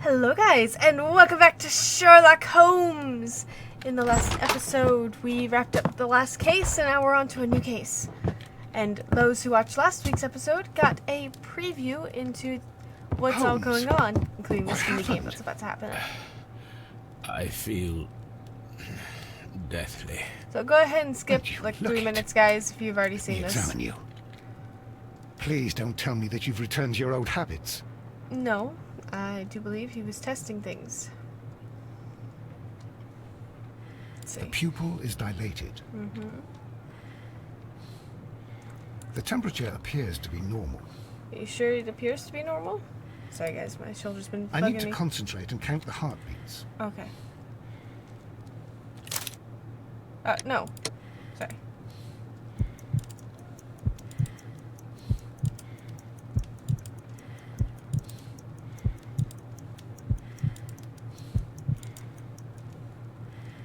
Hello guys, and welcome back to Sherlock Holmes! In the last episode, we wrapped up the last case, and now we're on to a new case. And those who watched last week's episode got a preview into what's all going on, including this mini game that's about to happen. I feel deathly. So go ahead and skip like 3 minutes, guys, if you've already seen this. Examine you. Please don't tell me that you've returned to your old habits. No, I do believe he was testing things. Let's see. The pupil is dilated. The temperature appears to be normal. Are you sure it appears to be normal? Sorry guys, my shoulder's been bugging I need to me. concentrate and count the heartbeats. Okay. No. Sorry.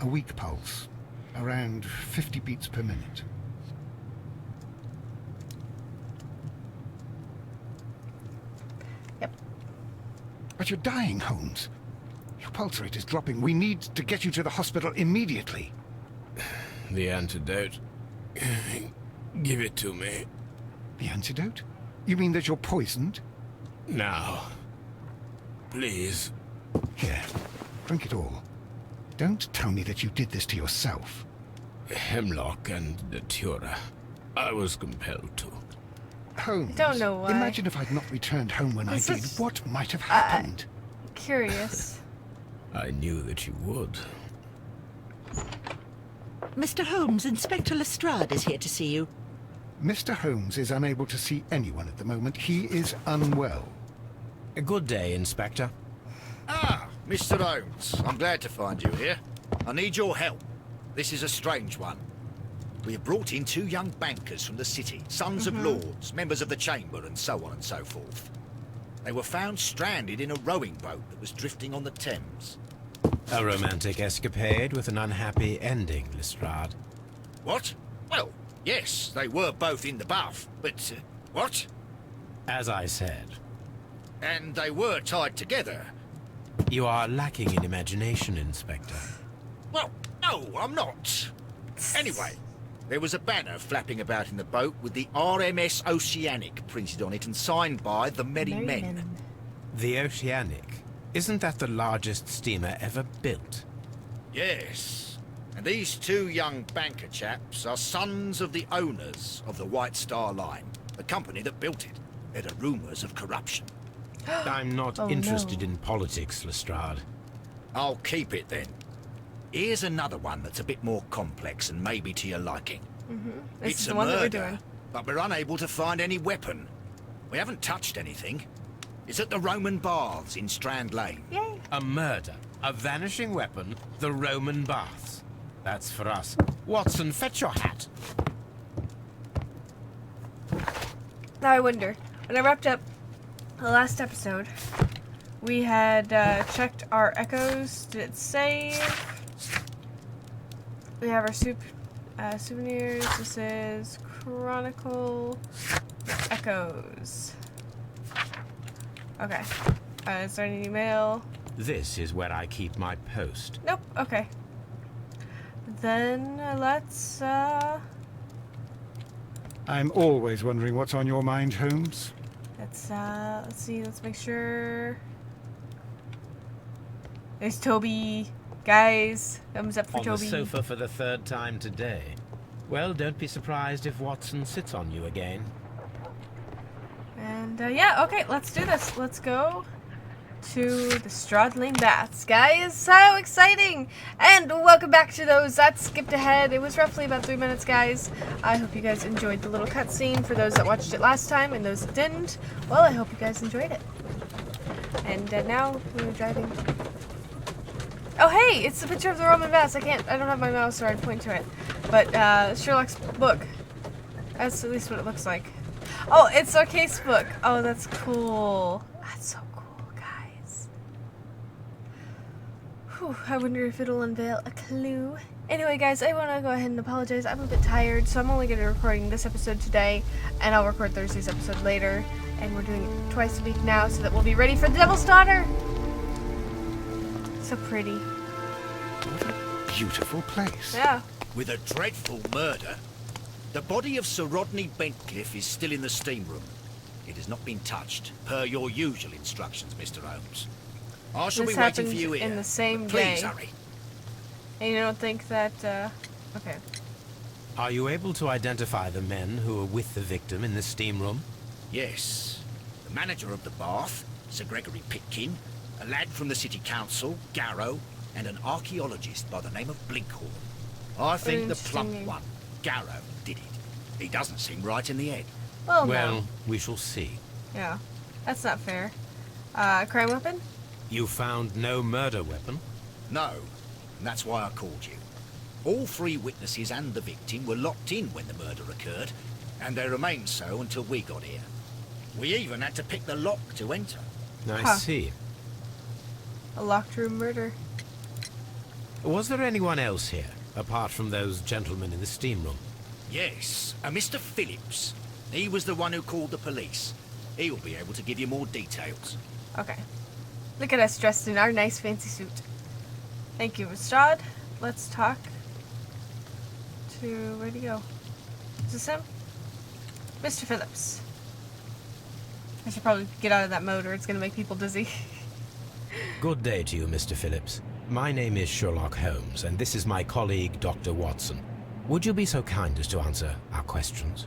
A weak pulse, around 50 beats per minute. Yep. But you're dying, Holmes. Your pulse rate is dropping. We need to get you to the hospital immediately. The antidote. Give it to me. The antidote? You mean that you're poisoned? Now. Please. Here, drink it all. Don't tell me that you did this to yourself. Hemlock and Datura. I was compelled to. Holmes, Don't know why. Imagine if I'd not returned home when This I did. is- What might have happened? Curious. I knew that you would. Mr. Holmes, Inspector Lestrade is here to see you. Mr. Holmes is unable to see anyone at the moment. He is unwell. A good day, Inspector. Ah, Mr. Holmes, I'm glad to find you here. I need your help. This is a strange one. We have brought in 2 young bankers from the city, sons of lords, members of the chamber, and so on and so forth. They were found stranded in a rowing boat that was drifting on the Thames. A romantic escapade with an unhappy ending, Lestrade. What? Well, yes, they were both in the bath, but... what? As I said, And they were tied together. you are lacking in imagination, Inspector. Well, no, I'm not. Anyway, there was a banner flapping about in the boat with the RMS Oceanic printed on it and signed by the Merry Men. The Oceanic. Isn't that the largest steamer ever built? Yes. And these 2 young banker chaps are sons of the owners of the White Star Line, the company that built it. There are rumours of corruption. I'm not Oh, interested no. in politics, Lestrade. I'll keep it then. Here's another one that's a bit more complex and maybe to your liking. This It's is a the one that we're murder, doing. but we're unable to find any weapon. We haven't touched anything. It's at the Roman Baths in Strand Lane. Yay! A murder, a vanishing weapon, the Roman baths. That's for us. Watson, fetch your hat. Now I wonder, when I wrapped up the last episode, we had checked our echoes. Did it save? We have our souvenirs. This is Chronicle Echoes. Okay. Is there any mail? This is where I keep my post. Nope. Okay. Then let's I'm always wondering what's on your mind, Holmes. let's see. Let's make sure. There's Toby. Guys, thumbs up for On Toby. the sofa for the 3rd time today. Well, don't be surprised if Watson sits on you again. And yeah, okay, let's do this. Let's go to the Stradling Baths. Guys, so exciting! And welcome back to those that skipped ahead. It was roughly about 3 minutes, guys. I hope you guys enjoyed the little cutscene. For those that watched it last time and those that didn't, well, I hope you guys enjoyed it. And now we're driving. Oh, hey, it's the picture of the Roman baths. I don't have my mouse or I'd point to it. But Sherlock's book. That's at least what it looks like. Oh, it's our case book. Oh, that's cool. That's so cool, guys. Whew, I wonder if it'll unveil a clue. Anyway, guys, I want to go ahead and apologize. I'm a bit tired, so I'm only going to be recording this episode today, and I'll record Thursday's episode later. And we're doing it twice a week now, so that we'll be ready for the Devil's Daughter. So pretty. What a beautiful place. Yeah. With a dreadful murder. The body of Sir Rodney Bentcliffe is still in the steam room. It has not been touched, per your usual instructions, Mr. Holmes. I shall This be waiting for happened you here. in the same but please day. hurry. And you don't think that, okay. Are you able to identify the men who were with the victim in the steam room? Yes. The manager of the bath, Sir Gregory Pitkin, a lad from the city council, Garrow, and an archaeologist by the name of Blinkhorn. I think the plump Interesting. one, Garrow, did it. He doesn't seem right in the head. Well, Well, no. we shall see. Yeah. That's not fair. Crime weapon? You found no murder weapon? No, and that's why I called you. All three witnesses and the victim were locked in when the murder occurred, and they remained so until we got here. We even had to pick the lock to enter. I Huh. see. A locked room murder. Was there anyone else here, apart from those gentlemen in the steam room? Yes, a Mr. Phillips. He was the one who called the police. He'll be able to give you more details. Okay. Look at us dressed in our nice fancy suit. Thank you, Lestrade. Let's talk to... Where'd he go? Is this him? Mr. Phillips. I should probably get out of that motor. It's gonna make people dizzy. Good day to you, Mr. Phillips. My name is Sherlock Holmes, and this is my colleague, Dr. Watson. Would you be so kind as to answer our questions?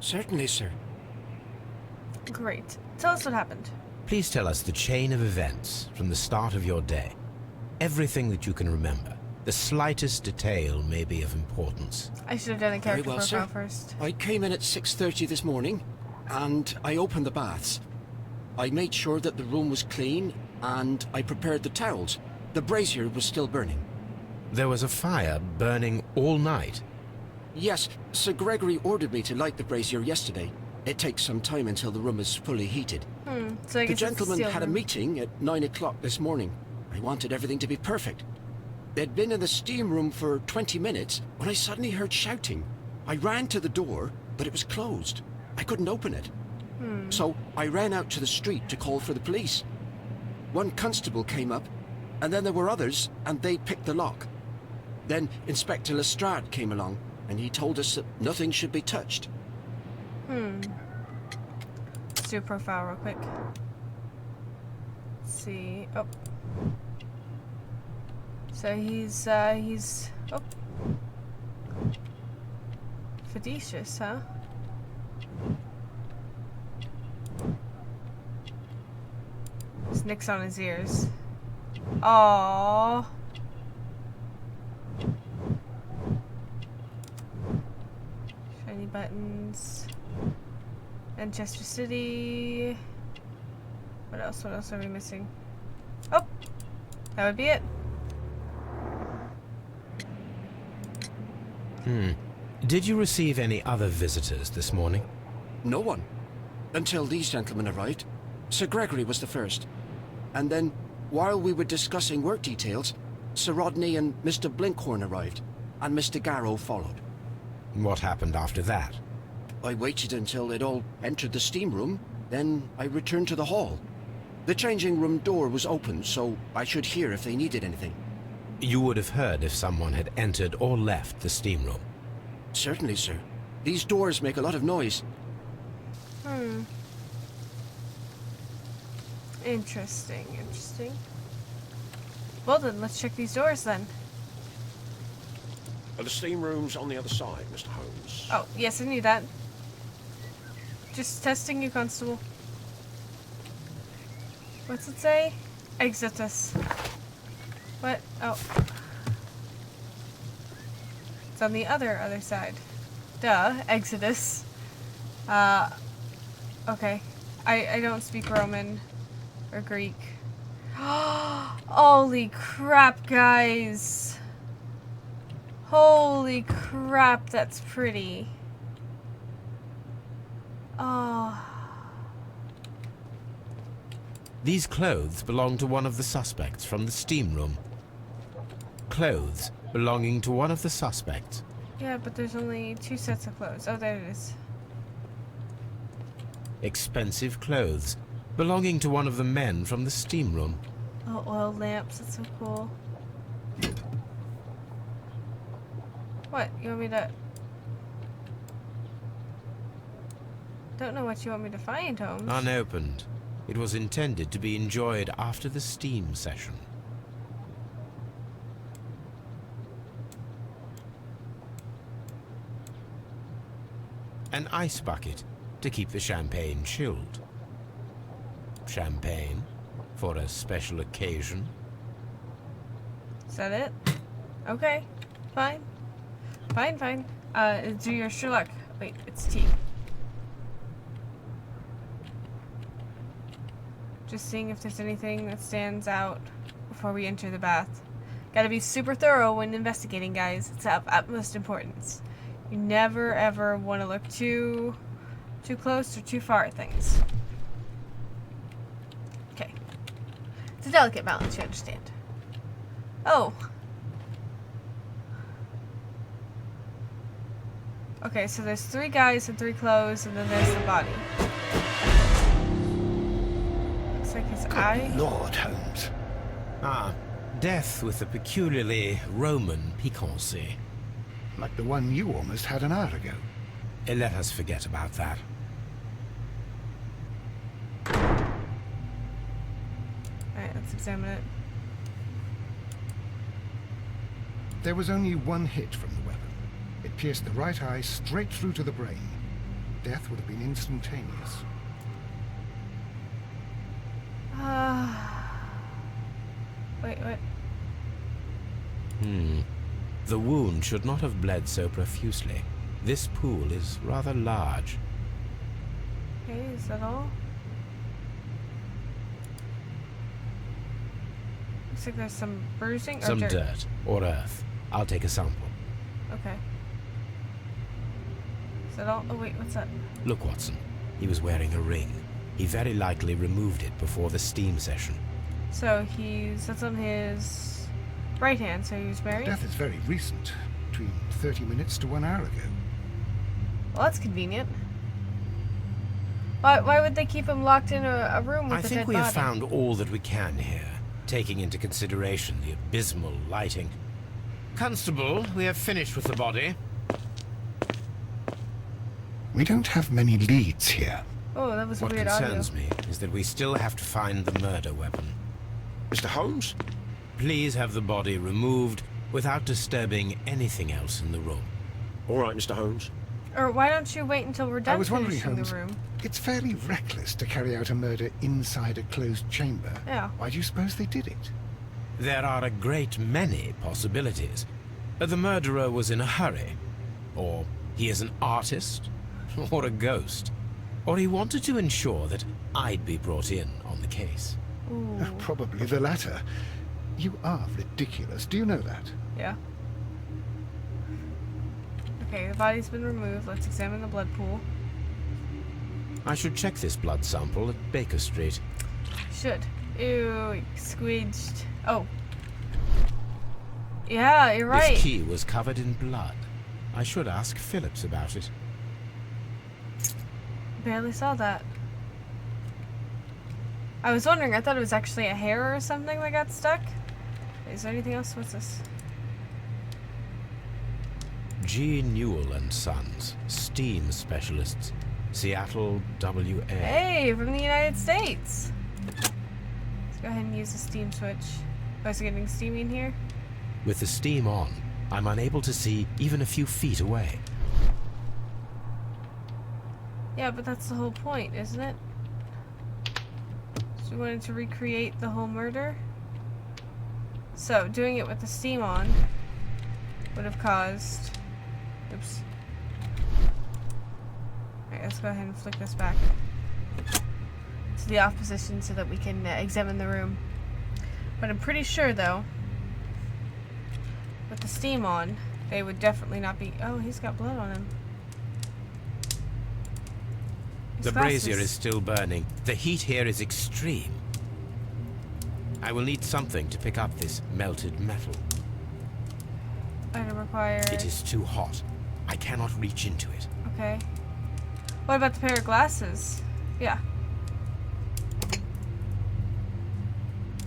Certainly, sir. Great. Tell us what happened. Please tell us the chain of events from the start of your day. Everything that you can remember. The slightest detail may be of importance. I should have done a Very character well, profile sir. first. I came in at 6:30 this morning, and I opened the baths. I made sure that the room was clean, and I prepared the towels. The brazier was still burning. There was a fire burning all night. Yes, Sir Gregory ordered me to light the brazier yesterday. It takes some time until the room is fully heated. So I The guess gentleman it's had a meeting at 9 o'clock this morning. I wanted everything to be perfect. They'd been in the steam room for 20 minutes when I suddenly heard shouting. I ran to the door, but it was closed. I couldn't open it. So I ran out to the street to call for the police. One constable came up, and then there were others, and they picked the lock. Then Inspector Lestrade came along, and he told us that nothing should be touched. Let's do a profile real quick. Let's see. Oh. So he's oh. Fidicious, huh? There's nicks on his ears. Aww. Shiny buttons. Manchester City. What else? What else are we missing? Oh! That would be it. Did you receive any other visitors this morning? No one. Until these gentlemen arrived. Sir Gregory was the first. And then, while we were discussing work details, Sir Rodney and Mr. Blinkhorn arrived, and Mr. Garrow followed. What happened after that? I waited until they'd all entered the steam room, then I returned to the hall. The changing room door was open, so I should hear if they needed anything. You would have heard if someone had entered or left the steam room. Certainly, sir. These doors make a lot of noise. Interesting, interesting. Well then, let's check these doors then. The steam room's on the other side, Mr. Holmes. Oh, yes, I knew that. Just testing you, Constable. What's it say? Exit us. What? Oh. It's on the other side. Duh. Exodus. Okay. I don't speak Roman or Greek. Holy crap, guys. Holy crap, that's pretty. Oh. These clothes belong to one of the suspects from the steam room. Clothes belonging to one of the suspects. Yeah, but there's only 2 sets of clothes. Oh, there it is. Expensive clothes belonging to one of the men from the steam room. Oh, oil lamps. That's so cool. What? You want me to... Don't know what you want me to find, Holmes. Unopened. It was intended to be enjoyed after the steam session. An ice bucket to keep the champagne chilled. Champagne for a special occasion. Is that it? Okay. Fine. Fine. Do your Sherlock... Wait, it's tea. Just seeing if there's anything that stands out before we enter the bath. Gotta be super thorough when investigating, guys. It's of utmost importance. You never ever want to look too close or too far at things. Okay. It's a delicate balance, you understand. Oh. Okay, so there's 3 guys and 3 clothes, and then there's the body. Looks like his eye. Lord, Holmes. Ah, death with a peculiarly Roman piquancy. Like the one you almost had an hour ago. Let us forget about that. Alright, let's examine it. There was only one hit from the weapon. It pierced the right eye straight through to the brain. Death would have been instantaneous. Wait, what? The wound should not have bled so profusely. This pool is rather large. Okay, is that all? Looks like there's some bruising or Some dirt. dirt or earth. I'll take a sample. Okay. Is that all? Oh wait, what's that? Look, Watson. He was wearing a ring. He very likely removed it before the steam session. So that's on his right hand, so he was married? Death is very recent. Between 30 minutes to 1 hour ago. Well, that's convenient. Why would they keep him locked in a room with I a dead think we body? have found all that we can here, taking into consideration the abysmal lighting. Constable, we have finished with the body. We don't have many leads here. Oh, that was What weird concerns audio. me is that we still have to find the murder weapon. Mr. Holmes? Please have the body removed without disturbing anything else in the room. All right, Mr. Holmes. Or why don't you wait until we're done I was wondering, finishing Holmes, the room? it's fairly reckless to carry out a murder inside a closed chamber. Yeah. Why do you suppose they did it? There are a great many possibilities. The murderer was in a hurry. Or he is an artist. Or a ghost. Or he wanted to ensure that I'd be brought in on the case. Ooh. Probably the latter. You are ridiculous. Do you know that? Yeah. Okay, the body's been removed. Let's examine the blood pool. I should check this blood sample at Baker Street. Should. Ew, squidged. Oh. Yeah, you're right. This key was covered in blood. I should ask Phillips about it. Barely saw that. I was wondering, I thought it was actually a hair or something that got stuck. Is there anything else? What's this? G. Newell and Sons, steam specialists, Seattle, WA. Hey, from the United States. Let's go ahead and use the steam switch. Oh, is it getting steamy in here? With the steam on, I'm unable to see even a few feet away. Yeah, but that's the whole point, isn't it? So we wanted to recreate the whole murder. So, doing it with the steam on would have caused... Oops. Alright, let's go ahead and flick this back to the off position so that we can examine the room. But I'm pretty sure, though, with the steam on, they would definitely not be... Oh, he's got blood on him. His The glasses. brazier is still burning. The heat here is extreme. I will need something to pick up this melted metal. Item required. It is too hot. I cannot reach into it. Okay. What about the pair of glasses? Yeah.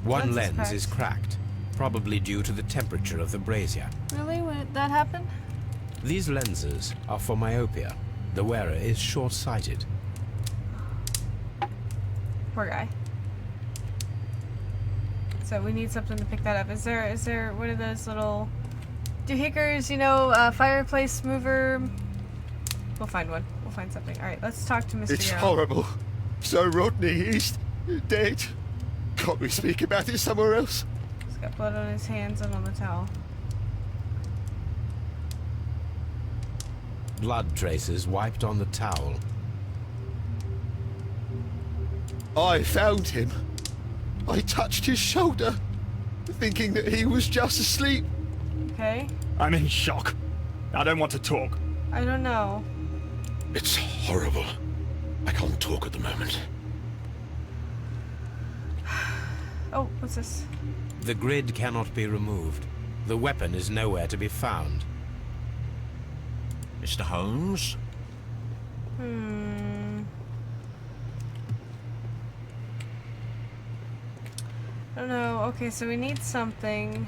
One Lens lens is is cracked, probably due to the temperature of the brazier. Really? When did that happen? These lenses are for myopia. The wearer is short-sighted. Poor guy. So we need something to pick that up. Is there one of those little doohickers, you know, fireplace mover? We'll find one. We'll find something. Alright, let's talk to Mr. It's Yarrow. horrible. So Rodney, he's dead. Can't we speak about it somewhere else? He's got blood on his hands and on the towel. Blood traces wiped on the towel. I found him. I touched his shoulder, thinking that he was just asleep. Okay. I'm in shock. I don't want to talk. I don't know. It's horrible. I can't talk at the moment. Oh, what's this? The grid cannot be removed. The weapon is nowhere to be found. Mr. Holmes? I don't know. Okay, so we need something.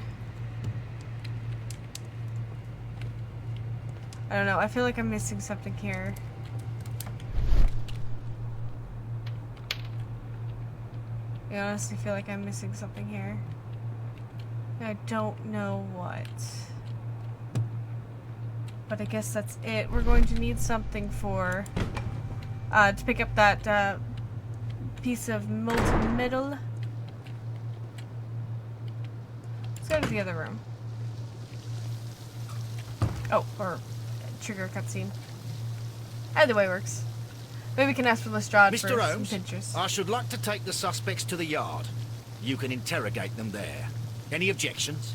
I don't know. I feel like I'm missing something here. I honestly feel like I'm missing something here. I don't know what. But I guess that's it. We're going to need something for to pick up that piece of molten metal. Let's go to the other room. Oh, or trigger cutscene. Either way works. Maybe we can ask for Lestrade for Mr. some Holmes, pictures. I should like to take the suspects to the yard. You can interrogate them there. Any objections?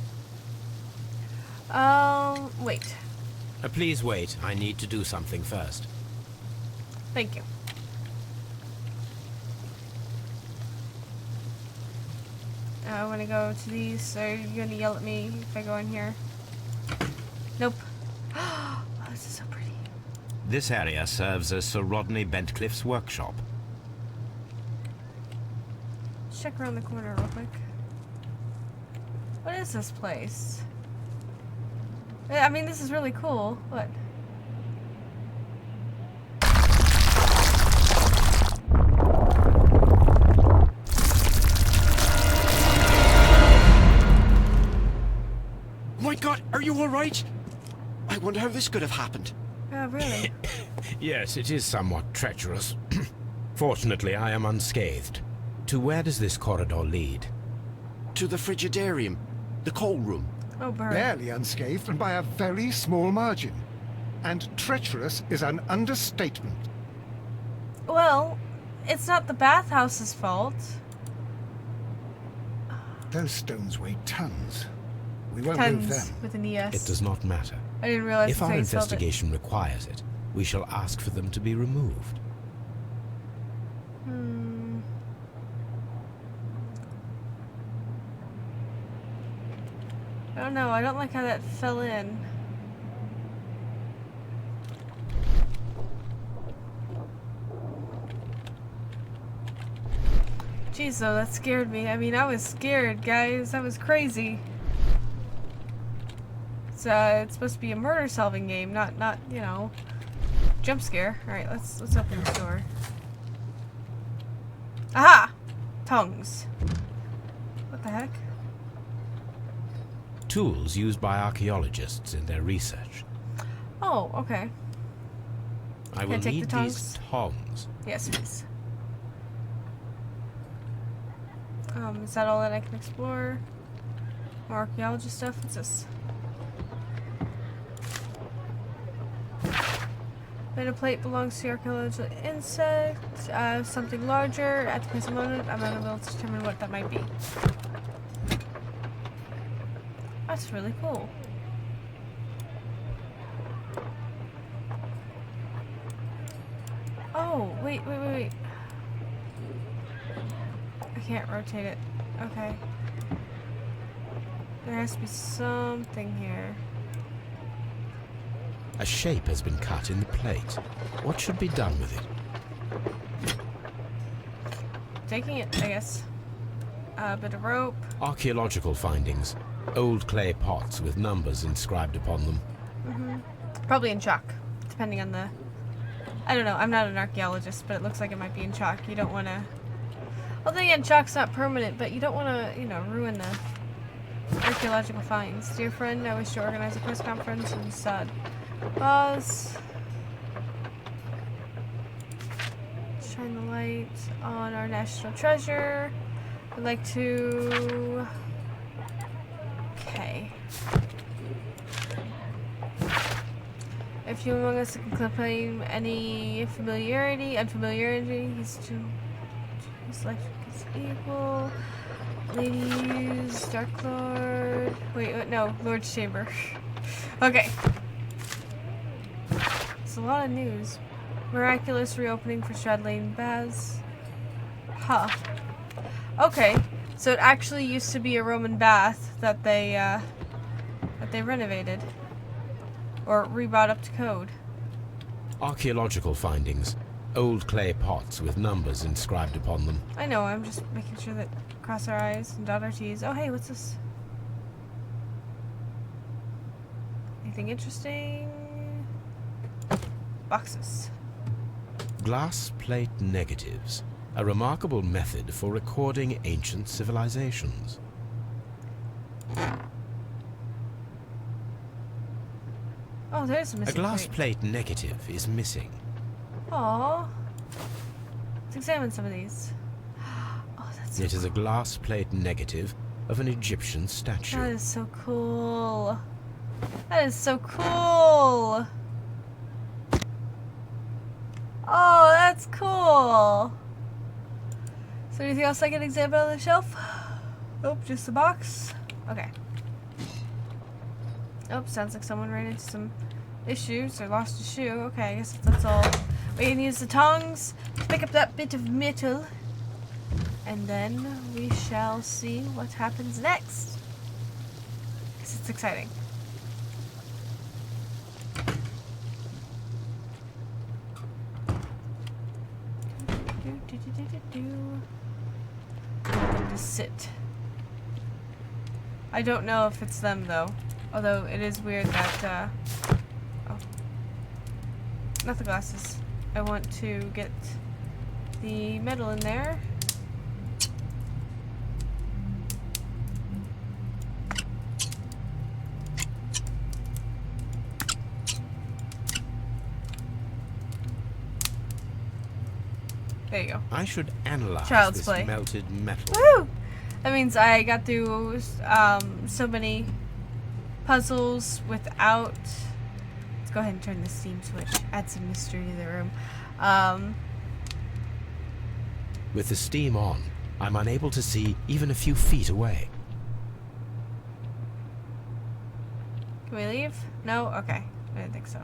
Wait. Please wait. I need to do something first. Thank you. I want to go to these, so you're going to yell at me if I go in here. Nope. Oh, this is so pretty. This area serves as Sir Rodney Bentcliffe's workshop. Let's check around the corner real quick. What is this place? I mean, this is really cool. What? My God, are you all right? I wonder how this could have happened. Oh, really? Yes, it is somewhat treacherous. Fortunately, I am unscathed. To where does this corridor lead? To the frigidarium, the coal room. Oh, bird. Barely unscathed and by a very small margin. And treacherous is an understatement. Well, it's not the bathhouse's fault. Those stones weigh tons. We won't move Tons them. with an ES. It does not matter. I didn't realize If that's how our you spelled it. investigation requires it, we shall ask for them to be removed. I don't know. I don't like how that fell in. Jeez, though, that scared me. I mean, I was scared, guys. That was crazy. It's supposed to be a murder-solving game, not you know, jump scare. All right, let's open this door. Aha! Tongues. What the heck? Tools used by archaeologists in their research. Oh, okay. I will I take the need these tongs. Yes, please. Is that all that I can explore? More archaeology stuff? What's this? Metal plate belongs to the archaeological insect. Something larger. At the present moment, I'm unable to determine what that might be. That's really cool. Oh, wait. I can't rotate it. Okay. There has to be something here. A shape has been cut in the plate. What should be done with it? Taking it, I guess. A bit of rope. Archaeological findings. Old clay pots with numbers inscribed upon them. Probably in chalk, depending on the... I don't know, I'm not an archaeologist, but it looks like it might be in chalk. You don't want to... Well, then again, chalk's not permanent, but you don't want to, you know, ruin the archaeological finds. Dear friend, I wish to organize a press conference in Sod. Pause. Shine the light on our national treasure. I'd like to... Okay. If you among us can claim any unfamiliarity, he's too... His life is equal. Ladies, Dark Lord... Wait, no, Lord's Chamber. Okay. It's a lot of news. Miraculous reopening for Strad Lane Baths. Huh. Okay, so it actually used to be a Roman bath that they renovated. Or rebrought up to code. Archaeological findings. Old clay pots with numbers inscribed upon them. I know, I'm just making sure that cross our I's and dot our T's. Oh, hey, what's this? Anything interesting? Boxes. Glass plate negatives. A remarkable method for recording ancient civilizations. Oh, there's a missing A glass plate. plate negative is missing. Aww. Let's examine some of these. Oh, that's so It is a glass plate negative of an Egyptian statue. That is so cool. That is so cool. Oh, that's cool. Is there anything else I can examine on the shelf? Nope, just the box. Okay. Oh, sounds like someone ran into some issues or lost a shoe. Okay, I guess that's all. We can use the tongs to pick up that bit of metal. And then we shall see what happens next. Because it's exciting. Just sit. I don't know if it's them though. Although it is weird that oh. Not the glasses. I want to get the metal in there. There you go. I should analyze Child's this play. melted metal. Woo! That means I got through so many puzzles without... Let's go ahead and turn the steam switch. Add some mystery to the room. With the steam on, I'm unable to see even a few feet away. Can we leave? No? Okay. I didn't think so.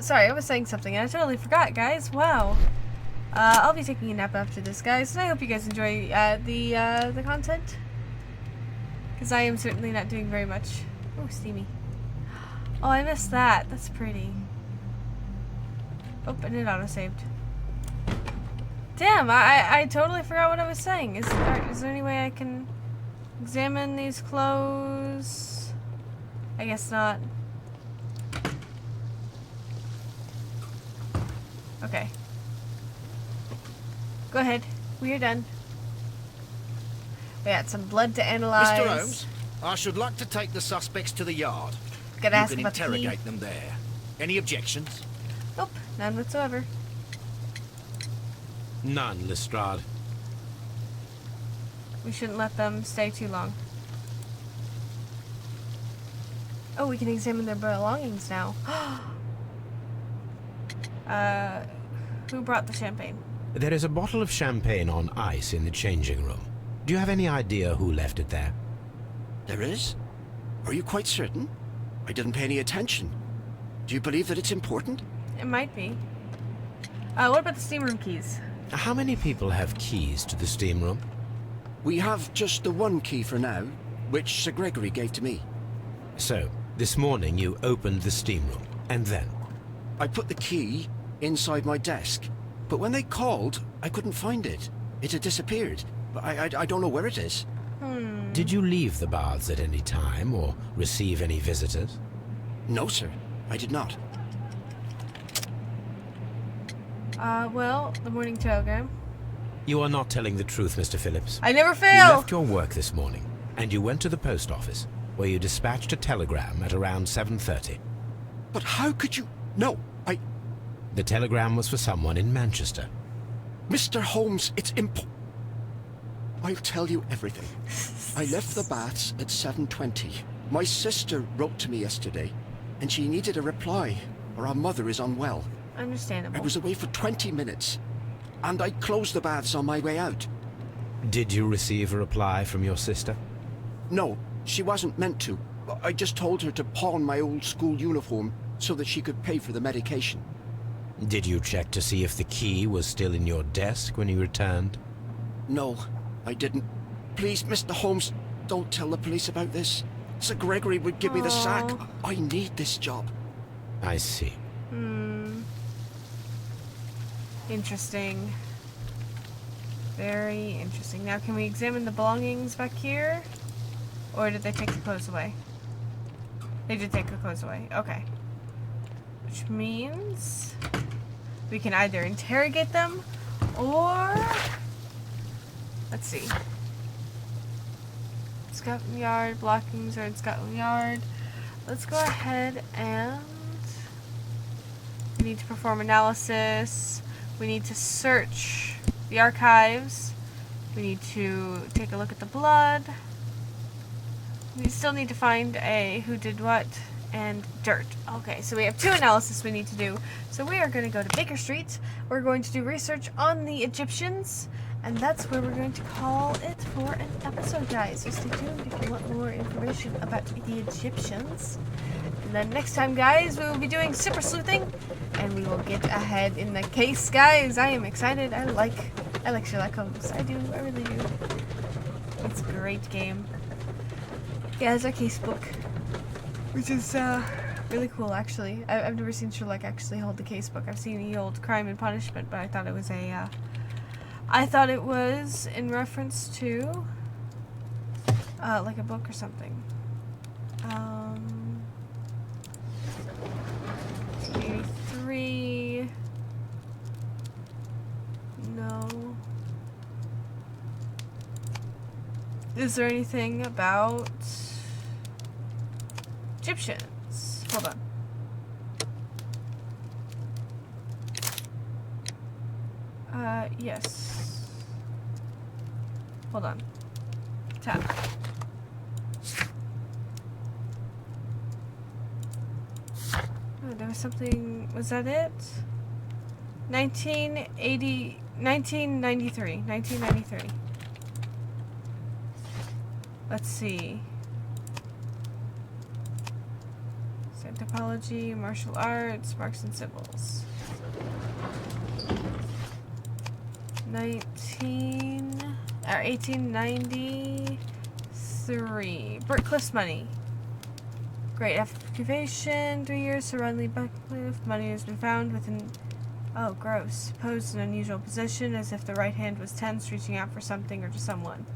Sorry, I was saying something and I totally forgot, guys. Wow. I'll be taking a nap after this, guys, and I hope you guys enjoy the content. Because I am certainly not doing very much. Oh, steamy. Oh, I missed that. That's pretty. Oh, and it auto-saved. Damn, I totally forgot what I was saying. Is there any way I can examine these clothes? I guess not. Okay. Go ahead. We are done. We got some blood to analyze. Mr. Holmes, I should like to take the suspects to the yard. Gotta ask You can about the key. interrogate them there. Any objections? Nope, none whatsoever. None, Lestrade. We shouldn't let them stay too long. Oh, we can examine their belongings now. Who brought the champagne? There is a bottle of champagne on ice in the changing room. Do you have any idea who left it there? There is? Are you quite certain? I didn't pay any attention. Do you believe that it's important? It might be. What about the steam room keys? How many people have keys to the steam room? We have just the one key for now, which Sir Gregory gave to me. So, this morning you opened the steam room, and then? I put the key inside my desk. But when they called, I couldn't find it. It had disappeared. But I don't know where it is. Did you leave the baths at any time or receive any visitors? No, sir. I did not. Well, the morning telegram. You are not telling the truth, Mr. Phillips. I never You fail! left your work this morning, and you went to the post office, where you dispatched a telegram at around 7:30. But how could you... No, The telegram was for someone in Manchester. Mr. Holmes, it's I'll tell you everything. I left the baths at 7:20. My sister wrote to me yesterday, and she needed a reply, or our mother is unwell. Understandable. I was away for 20 minutes, and I closed the baths on my way out. Did you receive a reply from your sister? No, she wasn't meant to. I just told her to pawn my old school uniform so that she could pay for the medication. Did you check to see if the key was still in your desk when you returned? No, I didn't. Please, Mr. Holmes, don't tell the police about this. Sir Gregory would give me the sack. I need this job. I see. Interesting. Very interesting. Now, can we examine the belongings back here? Or did they take the clothes away? They did take the clothes away. Okay. Which means we can either interrogate them or... Let's see. Scotland Yard, blockings are in Scotland Yard. Let's go ahead and... We need to perform analysis. We need to search the archives. We need to take a look at the blood. We still need to find a who did what and dirt. Okay, so we have 2 analysis we need to do. So we are going to go to Baker Street. We're going to do research on the Egyptians. And that's where we're going to call it for an episode, guys. So stay tuned if you want more information about the Egyptians. And then next time, guys, we will be doing super sleuthing. And we will get ahead in the case, guys. I am excited. I like Sherlock Holmes. I do. I really do. It's a great game. Yeah, it's a case book. Which is really cool, actually. I've never seen Sherlock actually hold the case book. I've seen he hold Crime and Punishment, but I thought it was I thought it was in reference to, like a book or something. 83. No. Is there anything about Egyptians? Hold on. Yes. Hold on. Tab. Oh, there was something. Was that it? 1993. Let's see. Anthropology, martial arts, marks and civils. 1893. Burtcliffe's money. Great excavation. 3 years surrounding Burtcliffe. Money has been found within. Oh, gross. Posed in an unusual position, as if the right hand was tense, reaching out for something or to someone.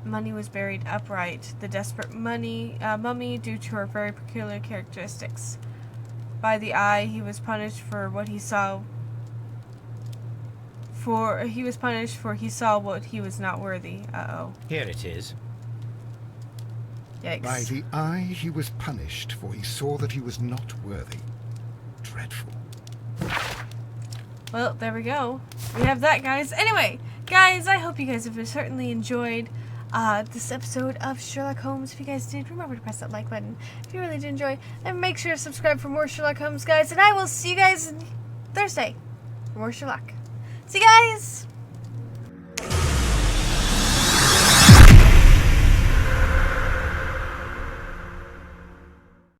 Money was buried upright. The desperate mummy, due to her very peculiar characteristics. By the eye, he was punished for what he saw. He saw what he was not worthy. Uh-oh. Here it is. Yikes. By the eye he was punished, for he saw that he was not worthy. Dreadful. Well, there we go. We have that, guys. Anyway, guys, I hope you guys have certainly enjoyed this episode of Sherlock Holmes. If you guys did, remember to press that like button. If you really did enjoy, then make sure to subscribe for more Sherlock Holmes, guys. And I will see you guys Thursday for more Sherlock. See you guys!